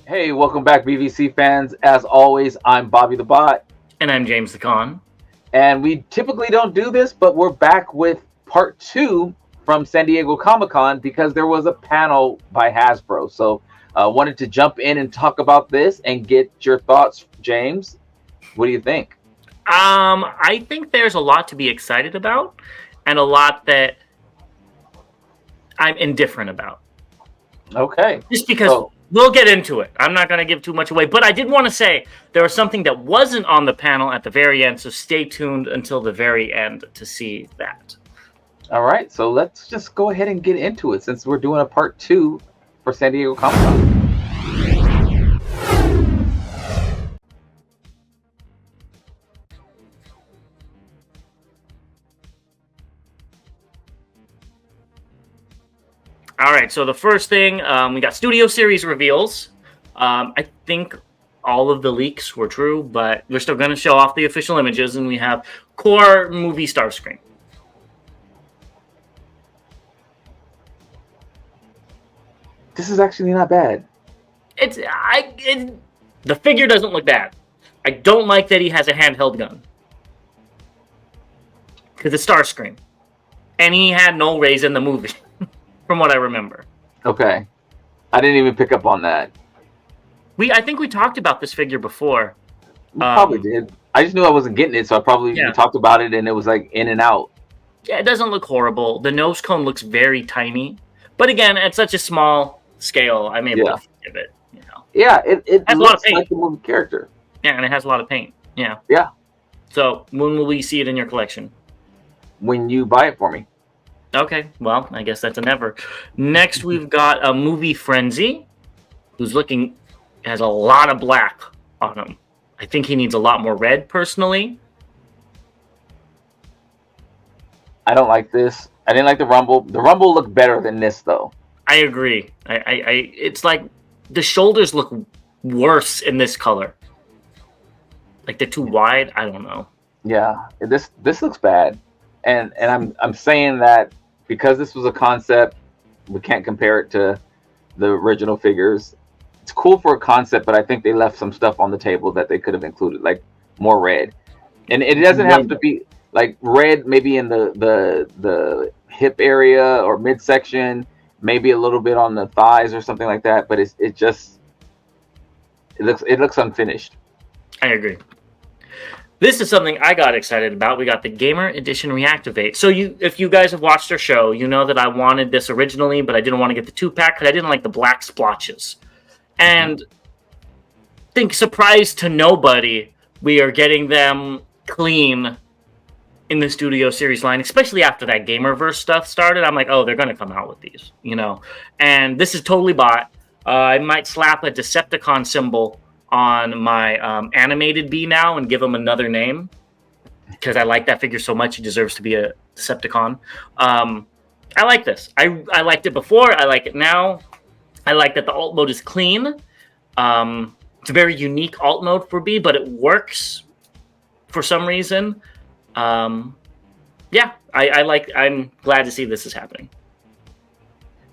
Hey, welcome back, BVC fans. As always, I'm Bobby the Bot, And I'm James the Con. and we typically don't do this, but we're back with part two from San Diego Comic Con because there was a panel by Hasbro. So, wanted to jump in and talk about this and get your thoughts, James. What do you think? I think there's a lot to be excited about and a lot that I'm indifferent about. Okay, Just because so we'll get into it. I'm not going to give too much away, but I did want to say there was something that wasn't on the panel at the very end, so stay tuned until the very end to see that. all right, so let's just go ahead and get into it since we're doing a part two for San Diego Comic Con. All right, so the first thing, we got Studio Series reveals. I think all of the leaks were true, but we're still going to show off the official images, and we have core movie Starscream. This is actually not bad. The figure doesn't look bad. I don't like that he has a handheld gun because it's Starscream, and he had no raise in the movie, from what I remember. Okay, I didn't even pick up on that. I think we talked about this figure before. Probably did. I just knew I wasn't getting it, so I probably we talked about it, and it was like in and out. Yeah, it doesn't look horrible. The nose cone looks very tiny, but again, at such a small scale, I'm able to forgive it. You know. Yeah, it has looks a lot of paint. like the movie character. Yeah, and it has a lot of paint. Yeah. Yeah. So when will we see it in your collection? When you buy it for me. Okay, well, I guess that's a never. Next, we've got a movie Frenzy, who's has a lot of black on him. I think he needs a lot more red, personally. I don't like this. I didn't like the Rumble. The Rumble looked better than this, though. I agree. It's like the shoulders look worse in this color. Like they're too wide. I don't know. Yeah, this looks bad, and I'm saying that because this was a concept, we can't compare it to the original figures. It's cool for a concept, but I think they left some stuff on the table that they could have included, like more red. And it doesn't have to be like red, maybe in the hip area or midsection, maybe a little bit on the thighs or something like that. But it looks unfinished. I agree. This is something I got excited about. We got the Gamer Edition Reactivate. So if you guys have watched our show, you know that I wanted this originally, but I didn't want to get the 2-pack because I didn't like the black splotches. And think surprise to nobody, we are getting them clean in the Studio Series line, especially after that Gamerverse stuff started. I'm like, oh, they're going to come out with these, you know. And this is totally bought. I might slap a Decepticon symbol on my animated bee now and give him another name because I like that figure so much. He deserves to be a Decepticon. I like this. I liked it before. I like it now. I like that the alt mode is clean. It's a very unique alt mode for B, but it works for some reason. Yeah, I'm glad to see this is happening.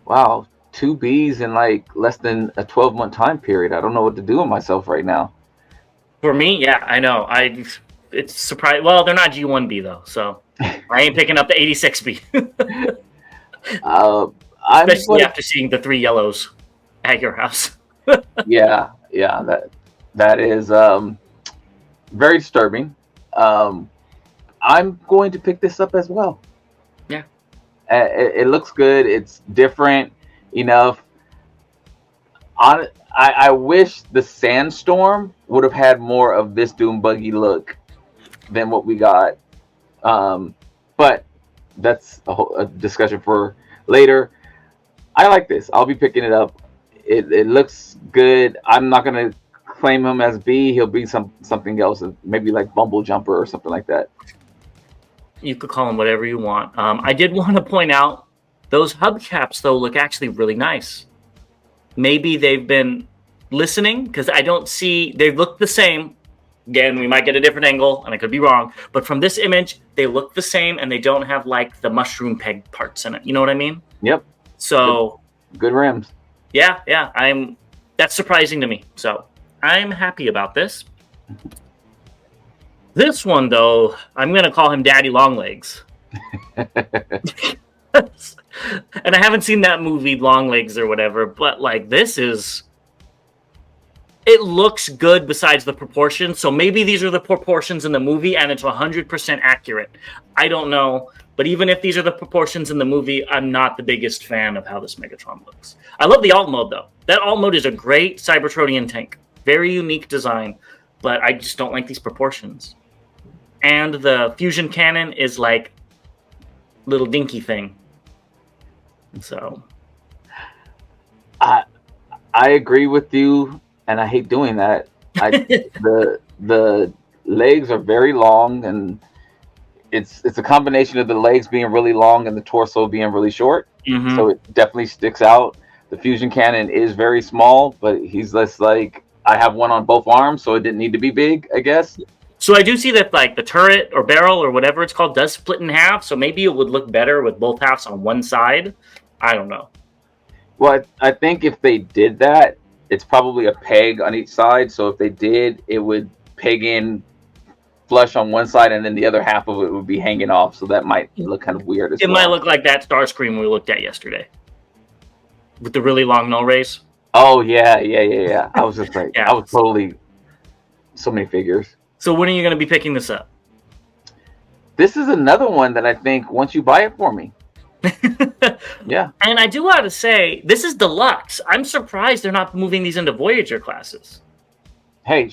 Wow, 2 Bs in like less than a 12-month time period. I don't know what to do with myself right now. For me, yeah, I know. It's surprising. Well, they're not G1B though, so I ain't picking up the 86B. Especially after seeing the 3 yellows at your house. yeah, that is very disturbing. I'm going to pick this up as well. Yeah, it looks good. It's different enough. I wish the Sandstorm would have had more of this Doom Buggy look than what we got. But that's a discussion for later. I like this. I'll be picking it up. It looks good. I'm not gonna claim him as B. He'll be something else, maybe like Bumble Jumper or something like that. You could call him whatever you want. I did want to point out those hubcaps though look actually really nice. Maybe they've been listening because I don't see they look the same. Again, we might get a different angle, and I could be wrong. But from this image, they look the same, and they don't have like the mushroom peg parts in it. You know what I mean? Yep. So good rims. Yeah. That's surprising to me. So I'm happy about this. This one, though, I'm going to call him Daddy Longlegs. And I haven't seen that movie, Longlegs or whatever, but like this is... It looks good besides the proportions, so maybe these are the proportions in the movie and it's 100% accurate. I don't know, but even if these are the proportions in the movie, I'm not the biggest fan of how this Megatron looks. I love the alt mode, though. That alt mode is a great Cybertronian tank. Very unique design, but I just don't like these proportions. And the fusion cannon is like little dinky thing. So I agree with you, and I hate doing that. The legs are very long, and it's a combination of the legs being really long and the torso being really short. Mm-hmm. So it definitely sticks out. The fusion cannon is very small, but he's less like, I have one on both arms, so it didn't need to be big, I guess. So I do see that like the turret or barrel or whatever it's called does split in half, so maybe it would look better with both halves on one side. I don't know. Well, I think if they did that, it's probably a peg on each side. So if they did, it would peg in flush on one side, and then the other half of it would be hanging off. So that might look kind of weird. It might look like that Starscream we looked at yesterday with the really long null rays. Oh yeah. I was just like, Yeah. I was totally so many figures. So when are you going to be picking this up? This is another one that I think once you buy it for me. Yeah. And I do want to say, this is deluxe. I'm surprised they're not moving these into Voyager classes. Hey,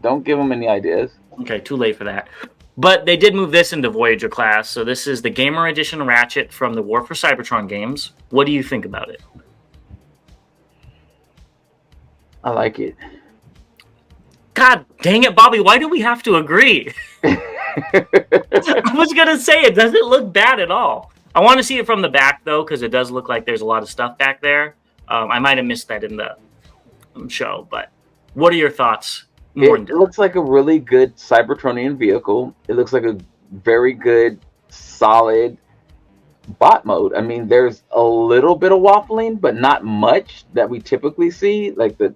don't give them any ideas. Okay, too late for that. But they did move this into Voyager class. So this is the Gamer Edition Ratchet from the War for Cybertron games. What do you think about it? I like it. God dang it, Bobby, why do we have to agree? I was going to say, it doesn't look bad at all. I want to see it from the back, though, because it does look like there's a lot of stuff back there. I might have missed that in the show, but what are your thoughts? It looks like a really good Cybertronian vehicle. It looks like a very good, solid bot mode. I mean, there's a little bit of waffling, but not much that we typically see. Like the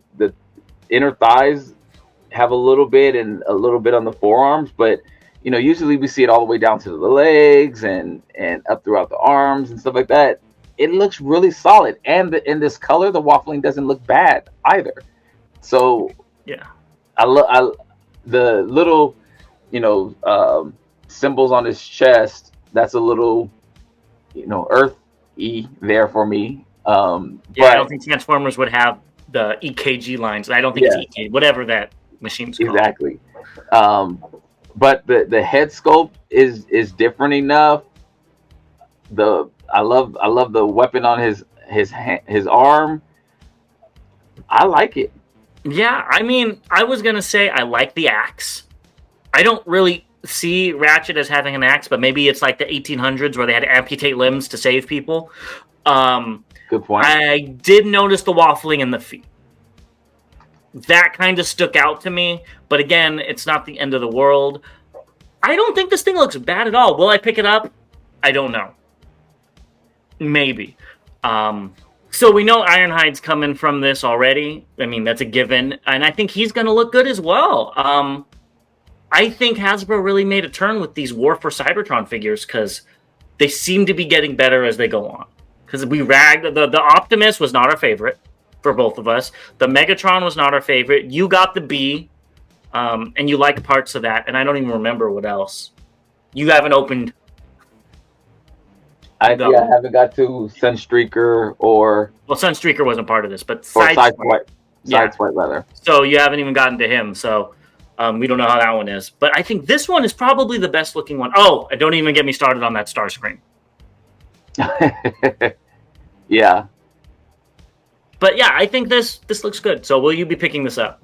inner thighs have a little bit and a little bit on the forearms, but you know, usually we see it all the way down to the legs and up throughout the arms and stuff like that. It looks really solid, and in this color, the waffling doesn't look bad either. So yeah, I love the little, you know, symbols on his chest. That's a little, you know, earthy there for me. Yeah, but I don't think Transformers would have the EKG lines. I don't think it's EKG, whatever that machine's called. Exactly. But the head sculpt is different enough. I love the weapon on his arm. I like it. Yeah, I mean, I was gonna say I like the axe. I don't really see Ratchet as having an axe, but maybe it's like the 1800s where they had to amputate limbs to save people. Good point. I did notice the waffling in the feet. That kind of stuck out to me, but again, it's not the end of the world. I don't think this thing looks bad at all. Will I pick it up? I don't know. Maybe. So we know Ironhide's coming from this already. I mean, that's a given. And I think he's going to look good as well. I think Hasbro really made a turn with these War for Cybertron figures because they seem to be getting better as they go on. Because we ragged... The Optimus was not our favorite for both of us. The Megatron was not our favorite. You got the B, and you like parts of that. And I don't even remember what else. You haven't opened... I haven't got to Sunstreaker or... Well, Sunstreaker wasn't part of this, but Sideswipe rather. So you haven't even gotten to him, so we don't know how that one is. But I think this one is probably the best looking one. Oh, don't even get me started on that Starscream. Yeah. But yeah, I think this looks good. So will you be picking this up?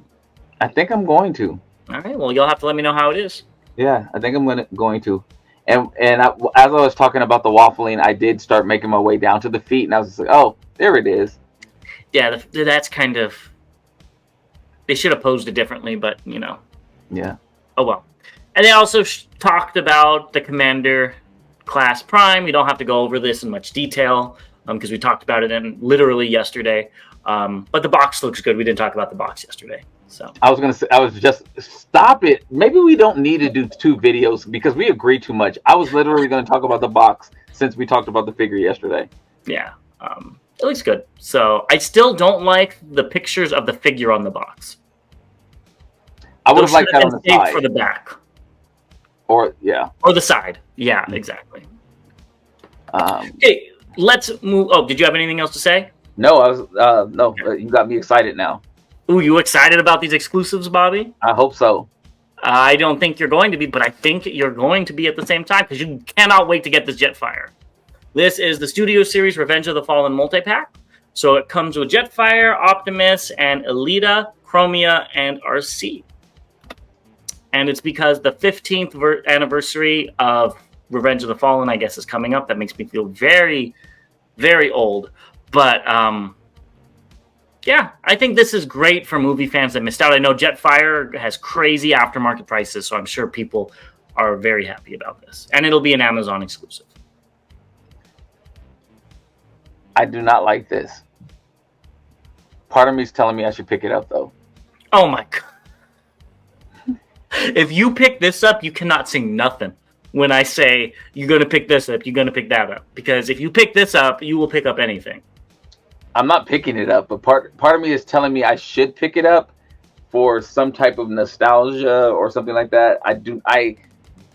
I think I'm going to. All right, well, you'll have to let me know how it is. Yeah, I think I'm going to. And as I was talking about the waffling, I did start making my way down to the feet, and I was just like, oh, there it is. Yeah, that's kind of... They should have posed it differently, but, you know. Yeah. Oh, well. And they also talked about the Commander Class Prime. You don't have to go over this in much detail. because we talked about it literally yesterday. But the box looks good. We didn't talk about the box yesterday. So I was gonna say, I was just stop it. Maybe we don't need to do 2 videos because we agree too much. I was literally gonna talk about the box since we talked about the figure yesterday. yeah, it looks good. So I still don't like the pictures of the figure on the box. I would have liked that on the saved side for the back or the side. Yeah, exactly. Um, Okay, let's move. Oh, did you have anything else to say? no, I was no. You got me excited now. Ooh, you excited about these exclusives, Bobby? I hope so. I don't think you're going to be, but I think you're going to be at the same time because you cannot wait to get this Jetfire. This is the Studio Series Revenge of the Fallen multi-pack. So it comes with Jetfire, Optimus, and Elita, Chromia, and RC. And it's because the 15th anniversary of Revenge of the Fallen, I guess, is coming up. That makes me feel very, very old. But yeah, I think this is great for movie fans that missed out. I know Jetfire has crazy aftermarket prices, so I'm sure people are very happy about this. And it'll be an Amazon exclusive. I do not like this. Part of me is telling me I should pick it up, though. Oh my God. If you pick this up, you cannot sing nothing when I say you're going to pick this up, you're going to pick that up. Because if you pick this up, you will pick up anything. I'm not picking it up, but part of me is telling me I should pick it up for some type of nostalgia or something like that. I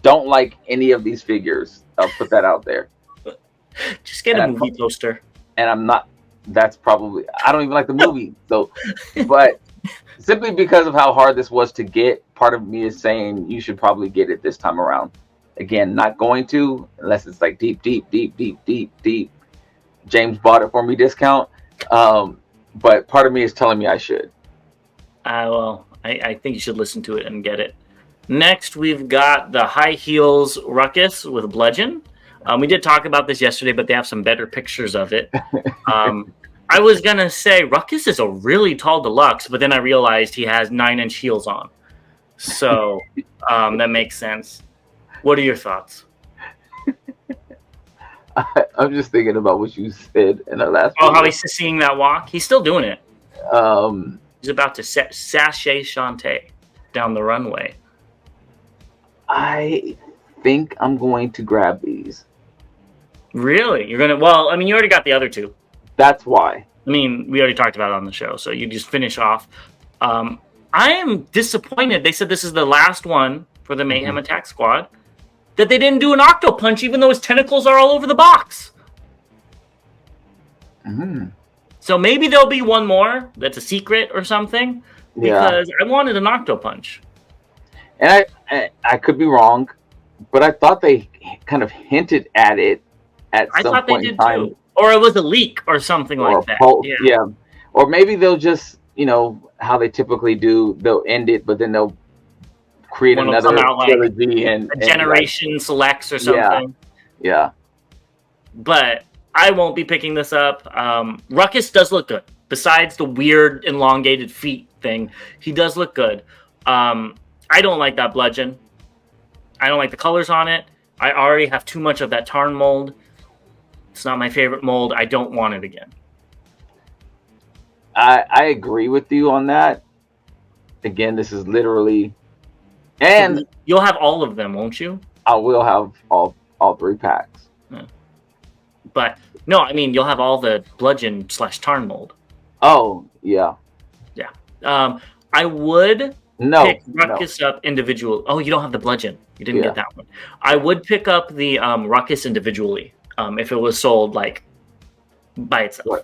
don't like any of these figures. I'll put that out there. Just get a movie poster. And I'm not. That's probably. I don't even like the movie. So, but simply because of how hard this was to get, part of me is saying you should probably get it this time around. Again, not going to unless it's like deep. James bought it for me discount. But part of me is telling me I should. Well, I think you should listen to it and get it. Next, we've got the High Heels Ruckus with Bludgeon. We did talk about this yesterday, but they have some better pictures of it. I was going to say Ruckus is a really tall deluxe, but then I realized he has 9-inch heels on. So that makes sense. What are your thoughts? I'm just thinking about what you said in our last. Oh, how he's seeing that walk? He's still doing it. He's about to sashay Shantae down the runway. I think I'm going to grab these. Really? You're gonna? Well, I mean, you already got the other 2. That's why. I mean, we already talked about it on the show, so you just finish off. I am disappointed. They said this is the last one for the Mayhem Attack Squad. That they didn't do an Octo Punch, even though his tentacles are all over the box. So maybe there'll be one more that's a secret or something. Because I wanted an Octo Punch. And I could be wrong, but I thought they kind of hinted at it at some point in time. Too. Or it was a leak or something like that. Yeah. Or maybe they'll just, how they typically do, they'll end it, but then they'll create another trilogy and Generation Selects or something. Yeah. But I won't be picking this up. Ruckus does look good. Besides the weird elongated feet thing, he does look good. I don't like that Bludgeon. I don't like the colors on it. I already have too much of that Tarn mold. It's not my favorite mold. I don't want it again. I agree with you on that. Again, this is literally... And you'll have all of them, won't you? I will have all 3 packs. Yeah. But no, I mean you'll have all the Bludgeon / Tarn mold. Oh yeah. I would pick Ruckus up individual. Oh, you don't have the Bludgeon. You didn't get that one. I would pick up the Ruckus individually if it was sold like by itself.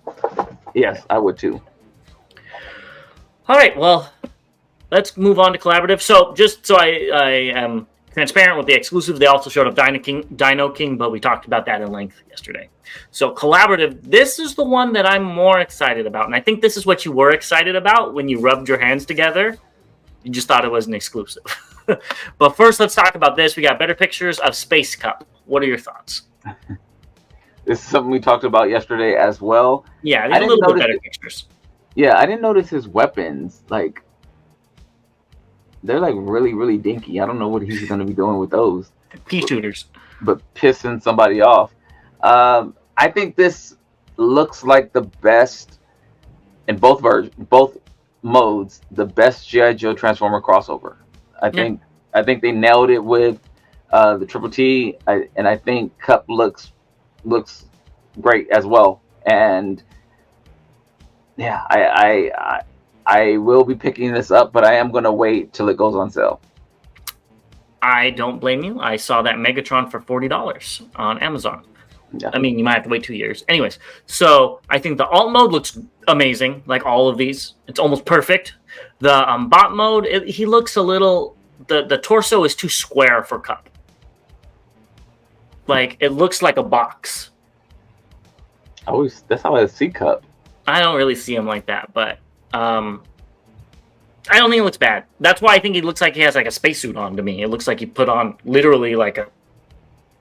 Yes, I would too. All right. Well, let's move on to collaborative. So just so I am transparent with the exclusives, they also showed up Dino King, but we talked about that in length yesterday. So collaborative, this is the one that I'm more excited about. And I think this is what you were excited about when you rubbed your hands together. You just thought it was an exclusive. But first, let's talk about this. We got better pictures of Space Cup. What are your thoughts? This is something we talked about yesterday as well. Yeah, these are a little bit better pictures. Yeah, I didn't notice his weapons. Like, they're like really, really dinky. I don't know what he's going to be doing with those. Pea shooters. But pissing somebody off. I think this looks like the best in both modes, the best GI Joe Transformer crossover. I Yeah. think I think they nailed it with the Triple T, and I think Cup looks great as well. And yeah, I will be picking this up, but I am going to wait till it goes on sale. I don't blame you. I saw that Megatron for $40 on Amazon. Yeah. I mean, you might have to wait 2 years. Anyways, so I think the alt mode looks amazing, like all of these. It's almost perfect. The bot mode, he looks a little... The torso is too square for Cup. Like, it looks like a box. That's how I see Cup. I don't really see him like that, but I don't think it looks bad. That's why I think he looks like he has like a spacesuit on to me. It looks like he put on literally like a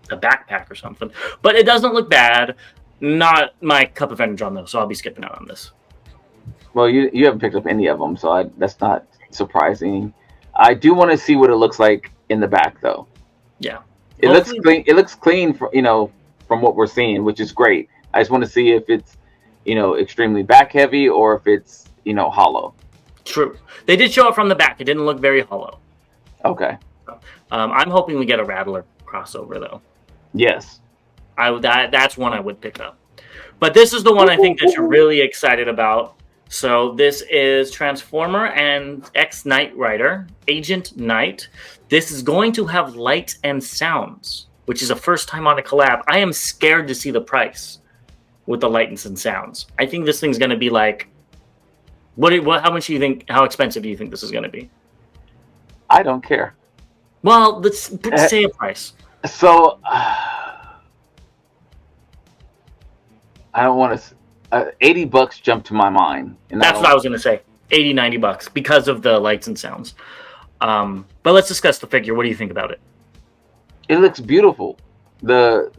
backpack or something. But it doesn't look bad. Not my cup of Energon though, so I'll be skipping out on this. Well, you haven't picked up any of them, so that's not surprising. I do want to see what it looks like in the back, though. Yeah, it looks clean. It looks clean, from what we're seeing, which is great. I just want to see if it's, extremely back heavy or if it's, hollow. True. They did show it from the back. It didn't look very hollow. Okay. I'm hoping we get a Rattler crossover though. Yes. That's one I would pick up. But this is the one I think that you're really excited about. So this is Transformer and X-Knight Rider, Agent Knight. This is going to have light and sounds, which is a first time on a collab. I am scared to see the price with the lights and sounds. I think this thing's going to be like, how much do you think, how expensive do you think this is going to be? I don't care. Well, let's say a price. So, I don't want to... $80 jumped to my mind. And that's what I was going to say. $80-$90 because of the lights and sounds. But let's discuss the figure. What do you think about it? It looks beautiful. The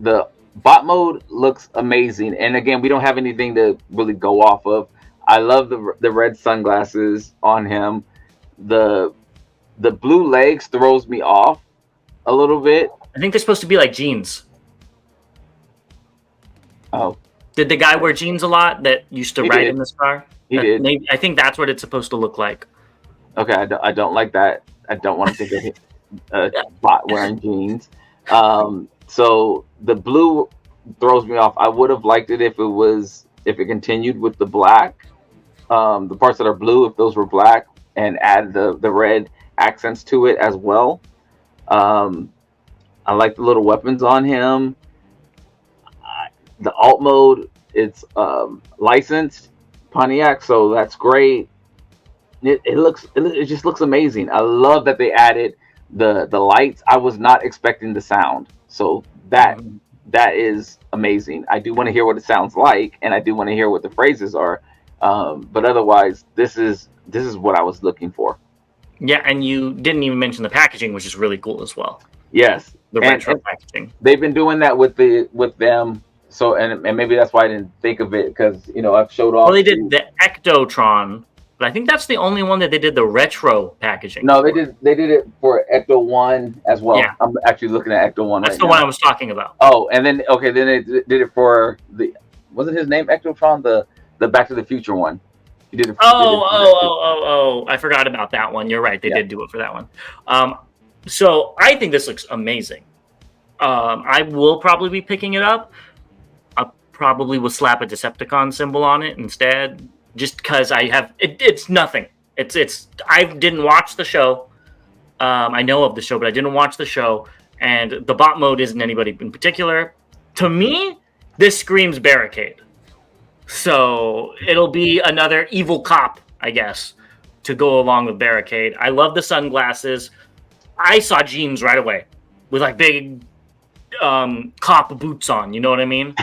bot mode looks amazing. And again, we don't have anything to really go off of. I love the red sunglasses on him. The blue legs throws me off a little bit. I think they're supposed to be like jeans. Oh. Did the guy wear jeans a lot that used to ride in this car? He did. Maybe, I think that's what it's supposed to look like. Okay, I don't like that. I don't want to think of a bot wearing jeans. So the blue throws me off. I would have liked it if it continued with the black. The parts that are blue, if those were black, and add the red accents to it as well. I like the little weapons on him. The alt mode, it's licensed Pontiac, so that's great. It just looks amazing. I love that they added the lights. I was not expecting the sound, so that is amazing. I do want to hear what it sounds like, and I do want to hear what the phrases are. But otherwise, this is what I was looking for. Yeah, and you didn't even mention the packaging, which is really cool as well. Yes, the retro packaging. They've been doing that with them. So and maybe that's why I didn't think of it, because I've showed off. Well, they did the Ectotron, but I think that's the only one that they did the retro packaging. No, they did it for Ecto 1 as well. Yeah. I'm actually looking at Ecto 1 That's right the now. one I was talking about. Oh, and then they did it for wasn't his name Ectotron, the Back to the Future one. He did it. Oh! I forgot about that one. You're right. They did do it for that one. So I think this looks amazing. I will probably be picking it up. I probably will slap a Decepticon symbol on it instead, just because I have it's nothing. I didn't watch the show. I know of the show, but I didn't watch the show. And the bot mode isn't anybody in particular. To me, this screams Barricade. So it'll be another evil cop, I guess, to go along with Barricade. I love the sunglasses. I saw jeans right away with like big cop boots on. You know what I mean?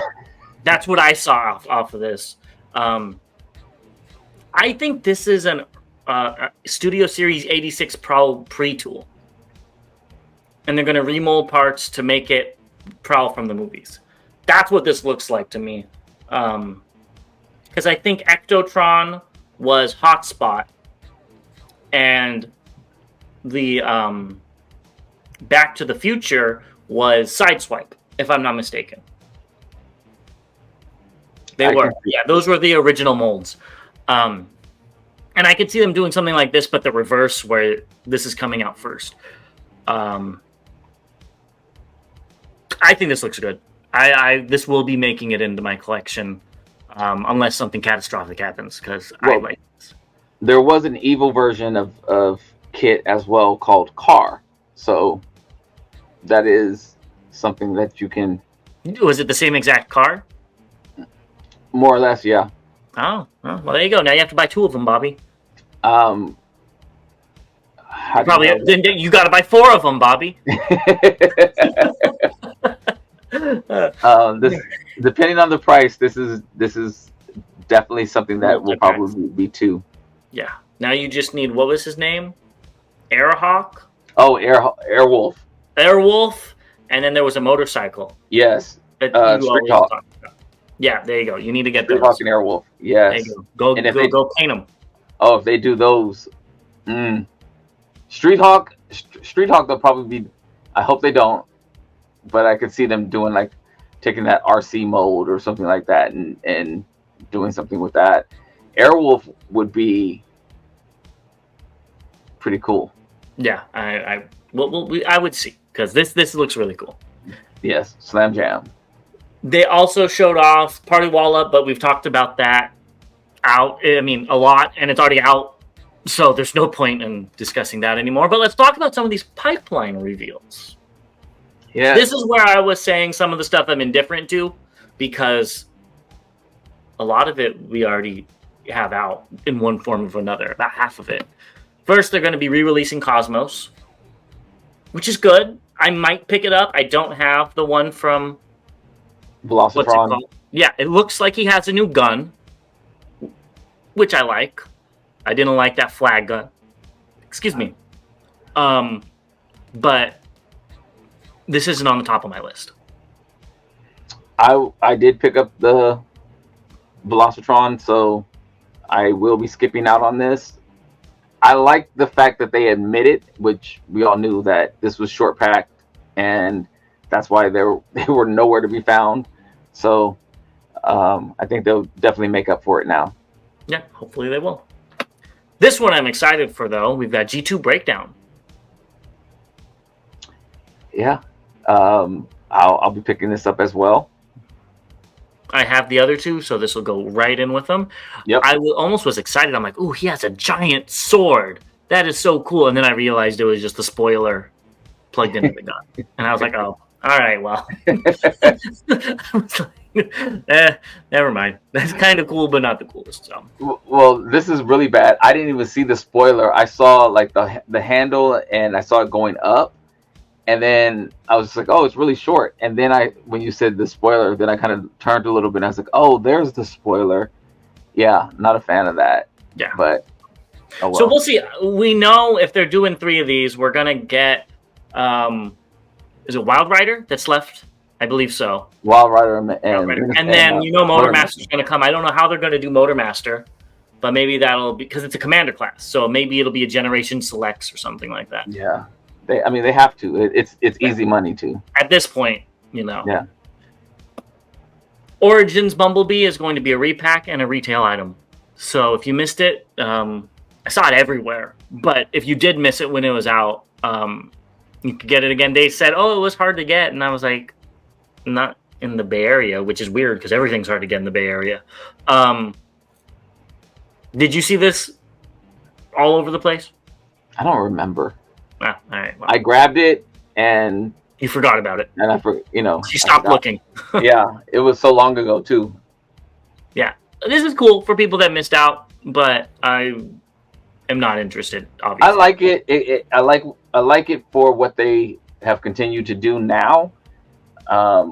That's what I saw off of this. I think this is an Studio Series 86 Prowl pre-tool. And they're going to remold parts to make it Prowl from the movies. That's what this looks like to me. Because I think Ectotron was Hotspot. And the Back to the Future was Sideswipe, if I'm not mistaken. They were. Yeah, those were the original molds. And I could see them doing something like this, but the reverse, where this is coming out first. I think this looks good. This will be making it into my collection, unless something catastrophic happens, because I like this. There was an evil version of Kit as well called Car. So that is something that you can... Was it the same exact car? More or less, yeah. Oh, well, there you go. Now you have to buy 2 of them, Bobby. You got to buy 4 of them, Bobby. Depending on the price, this is definitely something that will probably be 2. Yeah. Now you just need, what was his name? Airhawk? Oh, Airwolf. Airwolf, and then there was a motorcycle. Yes. Street Hawk. Yeah, there you go. You need to get Street Hawk and Airwolf. Yes. There you go. Go paint them. Oh, if they do those, Street Hawk, they'll probably be. I hope they don't, but I could see them doing like taking that RC mode or something like that and doing something with that. Airwolf would be pretty cool. Yeah, I would see, because this looks really cool. Yes, Slam Jam. They also showed off Party Wall Up, but we've talked about that a lot, and it's already out, so there's no point in discussing that anymore. But let's talk about some of these pipeline reveals. Yeah, this is where I was saying some of the stuff I'm indifferent to, because a lot of it we already have out in one form or another, about half of it. First, they're going to be re-releasing Cosmos, which is good. I might pick it up. I don't have the one from Velocitron. Yeah, it looks like he has a new gun, which I like. I didn't like that flag gun. Excuse me. But this isn't on the top of my list. I did pick up the Velocitron, so I will be skipping out on this. I like the fact that they admitted, which we all knew, that this was short packed, and that's why they were nowhere to be found. So I think they'll definitely make up for it now. Yeah, hopefully they will. This one I'm excited for, though. We've got G2 Breakdown. Yeah, I'll be picking this up as well. I have the other 2, so this will go right in with them. Yep. I almost was excited. I'm like, ooh, he has a giant sword. That is so cool. And then I realized it was just a spoiler plugged into the gun. And I was like, oh, all right, well. Never mind. That's kind of cool, but not the coolest. So. Well, this is really bad. I didn't even see the spoiler. I saw like the handle, and I saw it going up. And then I was like, oh, it's really short. And then when you said the spoiler, then I kind of turned a little bit. And I was like, oh, there's the spoiler. Yeah, not a fan of that. Yeah. But, oh well. So we'll see. We know if they're doing 3 of these, we're going to get, is it Wild Rider that's left? I believe so. Wild Rider and then, Motormaster's going to come. I don't know how they're going to do Motormaster, but maybe that'll be, because it's a commander class. So maybe it'll be a Generation Selects or something like that. Yeah. They have to. It's easy money too. At this point, Yeah. Origins Bumblebee is going to be a repack and a retail item. So if you missed it, I saw it everywhere. But if you did miss it when it was out, you could get it again. They said, oh, it was hard to get. And I was like, not in the Bay Area, which is weird because everything's hard to get in the Bay Area. Did you see this all over the place? I don't remember. Ah, all right. Well, I grabbed it and you forgot about it. And you stopped looking. Yeah, it was so long ago too. Yeah, this is cool for people that missed out, but I am not interested. Obviously, I like it. I like it for what they have continued to do now,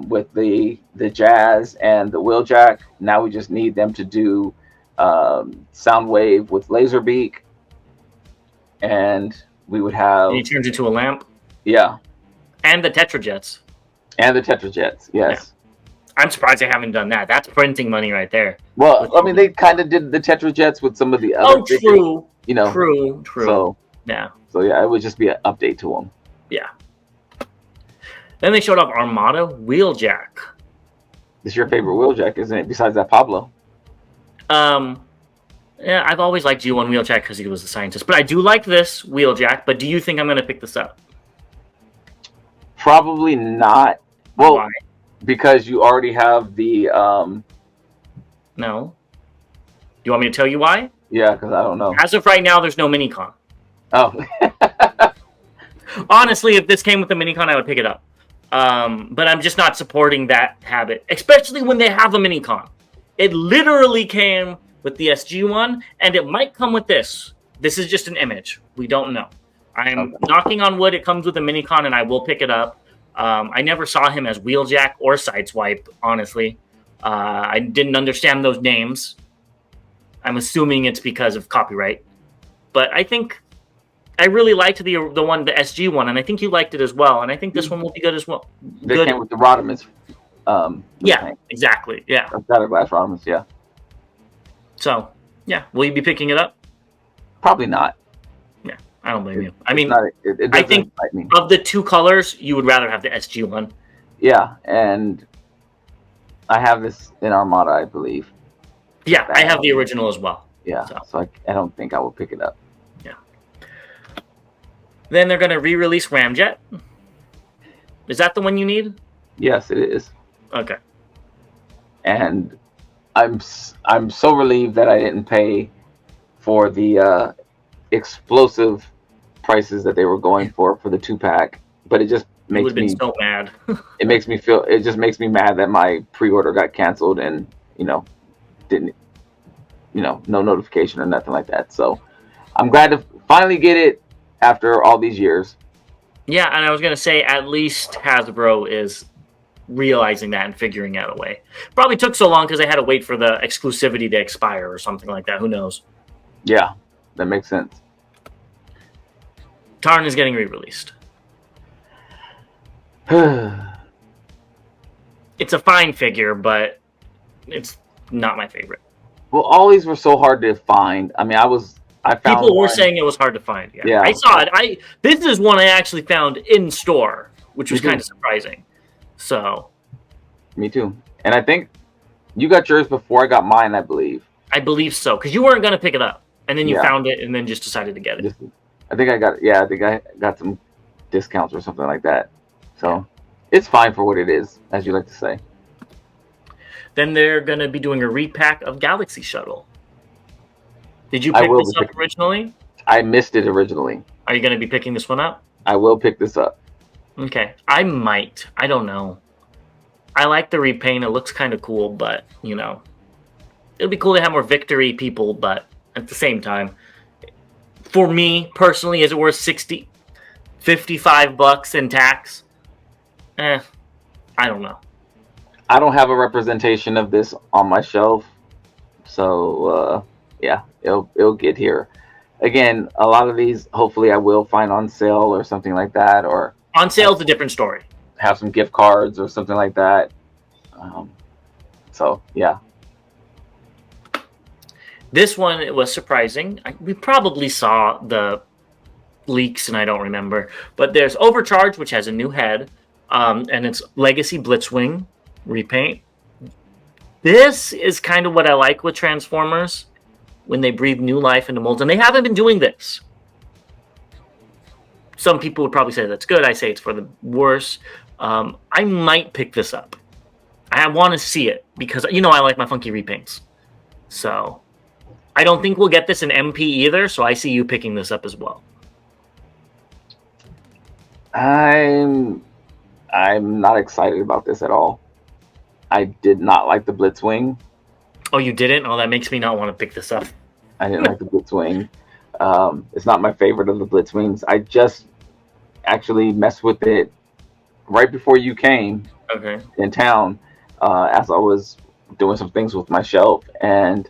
with the Jazz and the Wheeljack. Now we just need them to do Soundwave with Laserbeak, and we would have. And he turns into a lamp. Yeah. And the Tetrajets. Yes. Yeah. I'm surprised they haven't done that. That's printing money right there. Well, I mean, they kind of did the Tetrajets with some of the other. Oh, true. Figures, True. So yeah. So yeah, it would just be an update to them. Yeah. Then they showed off Armada Wheeljack. This is your favorite Wheeljack, isn't it? Besides that Pablo. Yeah, I've always liked G1 Wheeljack because he was a scientist, but I do like this Wheeljack. But do you think I'm going to pick this up? Probably not. Well, Why? because you already have the. No. You want me to tell you why? Yeah, because I don't know. As of right now, there's no Minicon. Oh. Honestly, if this came with a Minicon, I would pick it up. But I'm just not supporting that habit, especially when they have a Minicon. It literally came with the SG1, and it might come with this. This is just an image. We don't know. I'm knocking on wood. It comes with a Minicon, and I will pick it up. I never saw him as Wheeljack or Sideswipe, honestly. I didn't understand those names. I'm assuming it's because of copyright. But I think I really liked the SG one, and I think you liked it as well. And I think this one will be good as well. They came with the Rodimus. Yeah, exactly. Yeah. Glass Rodimus, yeah. So, yeah. Will you be picking it up? Probably not. Yeah, I don't blame you. I mean, I think of the two colors, you would rather have the SG one. Yeah, and I have this in Armada, I believe. Yeah, I have the original as well. Yeah, so I don't think I will pick it up. Yeah. Then they're going to re-release Ramjet. Is that the one you need? Yes, it is. Okay. And I'm so relieved that I didn't pay for the explosive prices that they were going for the 2-pack, but it just makes me so mad. It just makes me mad that my pre-order got canceled and didn't no notification or nothing like that. So I'm glad to finally get it after all these years. Yeah, and I was gonna say at least Hasbro is realizing that and figuring out a way. Probably took so long because they had to wait for the exclusivity to expire or something like that. Who knows? Yeah, that makes sense. Tarn is getting re-released. It's a fine figure, but it's not my favorite. Well, all these were so hard to find. I mean, I found people were saying it was hard to find. Yeah. I saw it. This is one I actually found in store, which was kind of surprising. So, me too. And I think you got yours before I got mine, I believe. I believe so, because you weren't going to pick it up, and then you found it, and then just decided to get it. I think I got some discounts or something like that. So it's fine for what it is, as you like to say. Then they're going to be doing a repack of Galaxy Shuttle. Did you pick this up originally? I missed it originally. Are you going to be picking this one up? I will pick this up. Okay. I might. I don't know. I like the repaint. It looks kind of cool, but, it'll be cool to have more Victory people, but at the same time, for me, personally, is it worth $55 in tax? I don't know. I don't have a representation of this on my shelf, so yeah, it'll get here. Again, a lot of these, hopefully, I will find on sale or something like that, or on sale is a different story. Have some gift cards or something like that. So yeah. This one, it was surprising. We probably saw the leaks, and I don't remember. But there's Overcharge, which has a new head, and it's Legacy Blitzwing repaint. This is kind of what I like with Transformers, when they breathe new life into molds, and they haven't been doing this. Some people would probably say that's good. I say it's for the worse. I might pick this up. I want to see it, because, I like my funky repaints. So I don't think we'll get this in MP either, so I see you picking this up as well. I'm not excited about this at all. I did not like the Blitzwing. Oh, you didn't? Oh, that makes me not want to pick this up. I didn't like the Blitzwing. It's not my favorite of the Blitzwings. I just actually messed with it right before you came in town, as I was doing some things with my shelf, and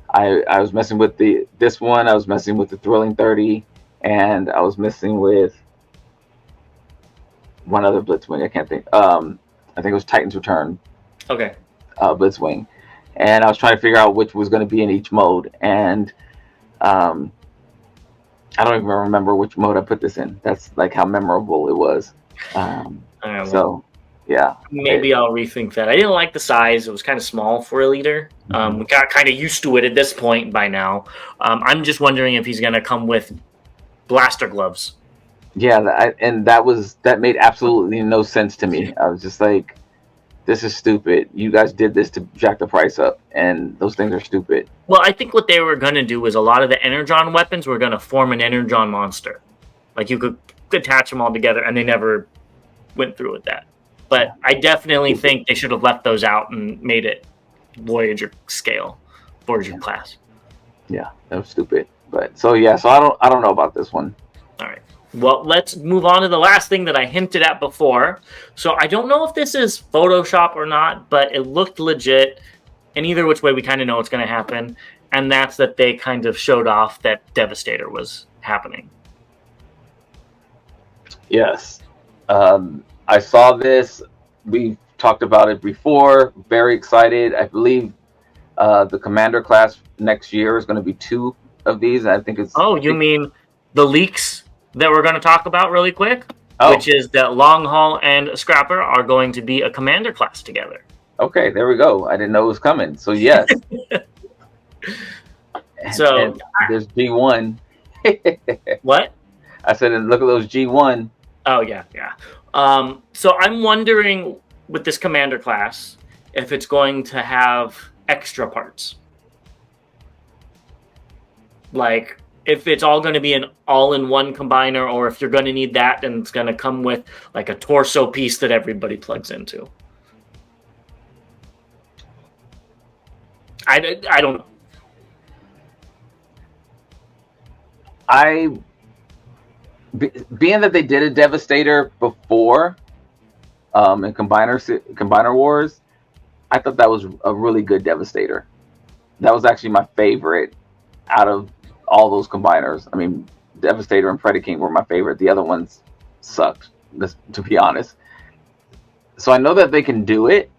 I was messing with this one. I was messing with the Thrilling 30, and I was messing with one other Blitzwing. I can't think. I think it was Titan's Return. Okay. Blitzwing, and I was trying to figure out which was going to be in each mode, and I don't even remember which mode I put this in. That's like how memorable it was. So Yeah. Maybe I'll rethink that. I didn't like the size; it was kind of small for a leader. We got kind of used to it at this point by now. I'm just wondering if he's going to come with blaster gloves. Yeah, and that made absolutely no sense to me. I was just like, this is stupid. You guys did this to jack the price up, and those things are stupid. Well, I think what they were going to do was a lot of the Energon weapons were going to form an Energon monster. Like you could attach them all together, and they never went through with that. But I definitely think they should have left those out and made it Voyager scale, Voyager class. Yeah, that was stupid. But so yeah, so I don't know about this one. All right. Well, let's move on to the last thing that I hinted at before. So I don't know if this is Photoshop or not, but it looked legit. And either which way, we kind of know what's going to happen. And that's that they kind of showed off that Devastator was happening. Yes. I saw this. We've talked about it before. Very excited. I believe the Commander class next year is going to be 2 of these. I think it's. Oh, you mean the leaks that we're going to talk about really quick? Oh. Which is that Long Haul and Scrapper are going to be a Commander class together. Okay, there we go. I didn't know it was coming. So yes. So there's G1. What? I said, and look at those G1. Oh yeah. So I'm wondering with this Commander class if it's going to have extra parts. Like if it's all going to be an all-in-one combiner, or if you're going to need that, and it's going to come with like a torso piece that everybody plugs into. I don't know. Being that they did a Devastator before in Combiner Wars, I thought that was a really good Devastator. That was actually my favorite out of all those combiners. I mean, Devastator and Predaking were my favorite. The other ones sucked, to be honest. So I know that they can do it.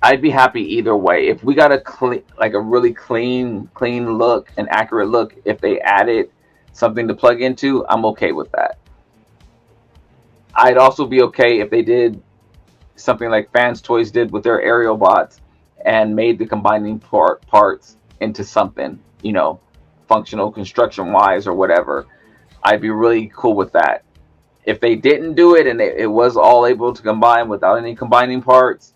I'd be happy either way. If we got a really clean look, an accurate look, if they added something to plug into, I'm okay with that. I'd also be okay if they did something like Fans Toys did with their aerial bots and made the combining parts into something, functional construction wise or whatever. I'd be really cool with that. If they didn't do it and it was all able to combine without any combining parts,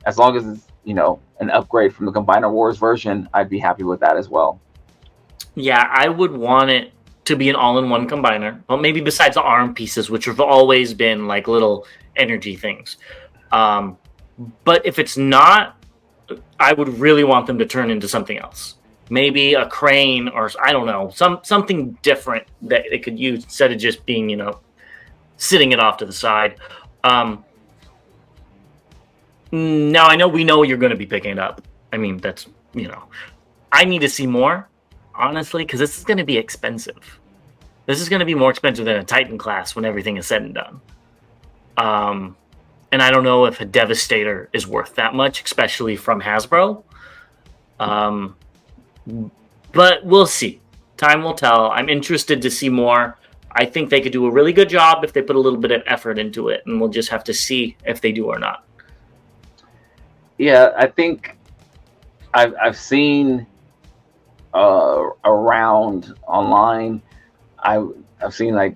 as long as it's, an upgrade from the Combiner Wars version, I'd be happy with that as well. Yeah, I would want it to be an all-in-one combiner. Well, maybe besides the arm pieces, which have always been like little energy things. But if it's not, I would really want them to turn into something else. Maybe a crane, or I don't know, something different that they could use instead of just being, sitting it off to the side. Now I know we know you're going to be picking it up. I mean, that's, I need to see more, honestly, because this is going to be expensive. This is going to be more expensive than a Titan class when everything is said and done. And I don't know if a Devastator is worth that much, especially from Hasbro. But we'll see. Time will tell. I'm interested to see more. I think they could do a really good job if they put a little bit of effort into it, and we'll just have to see if they do or not. Yeah, I think I've seen around online. I've seen like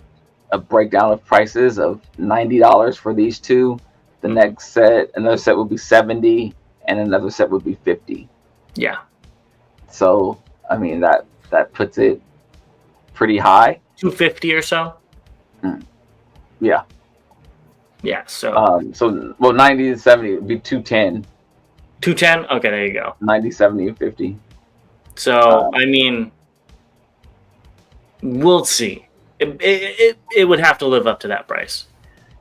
a breakdown of prices of $90 for these two. The next set, another set would be $70, and another set would be $50. Yeah. So I mean that puts it pretty high. $250 or so. Yeah. Yeah. So. So 90 to 70 would be 210. 210. Okay, there you go. 90, 70, and 50. So I mean, we'll see. It would have to live up to that price.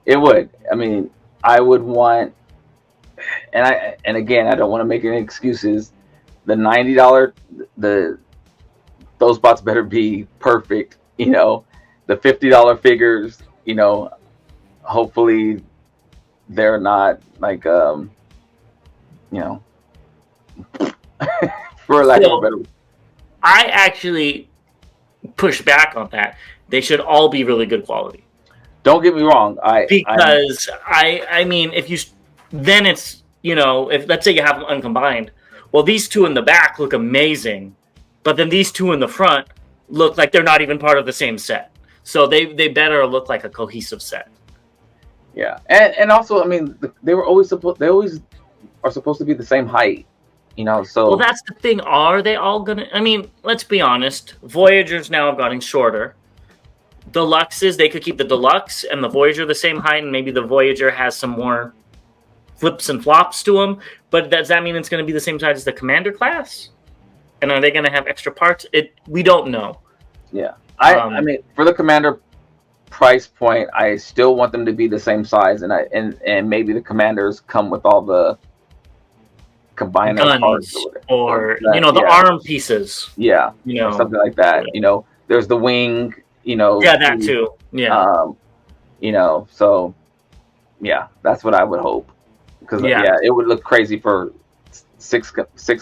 It would. I mean, I would want, and again, I don't want to make any excuses. The $90, those bots better be perfect. The $50 figures. Hopefully, they're not like for lack of a better. I actually push back on that. They should all be really good quality. don't get me wrong. Because I mean, if you then it's if let's say you have them uncombined, well, these two in the back look amazing, but then these two in the front look like they're not even part of the same set. So they better look like a cohesive set. Yeah, and also, I mean, they always are supposed to be the same height, So well, that's the thing. Are they all gonna? I mean, let's be honest. Voyagers now have gotten shorter. Deluxes, they could keep the Deluxe and the Voyager the same height, and maybe the Voyager has some more flips and flops to them. But does that mean it's going to be the same size as the Commander class? And are they going to have extra parts? We don't know. Yeah, I mean, for the Commander price point, I still want them to be the same size, and maybe the Commanders come with all the combiner guns parts or the arm pieces. Yeah, something like that. There's the wing. Yeah, that too. Yeah. So yeah, that's what I would hope, because it would look crazy for six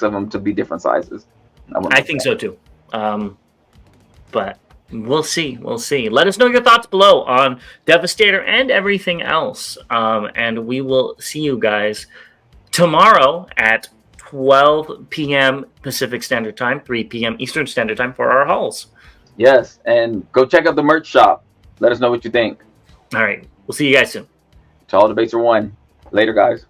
of them to be different sizes. I think so too. But we'll see. Let us know your thoughts below on Devastator and everything else. And we will see you guys tomorrow at 12 p.m. Pacific Standard Time, 3 p.m. Eastern Standard Time for our hauls. Yes, and go check out the merch shop. Let us know what you think. All right. We'll see you guys soon. To all debates are won. Later, guys.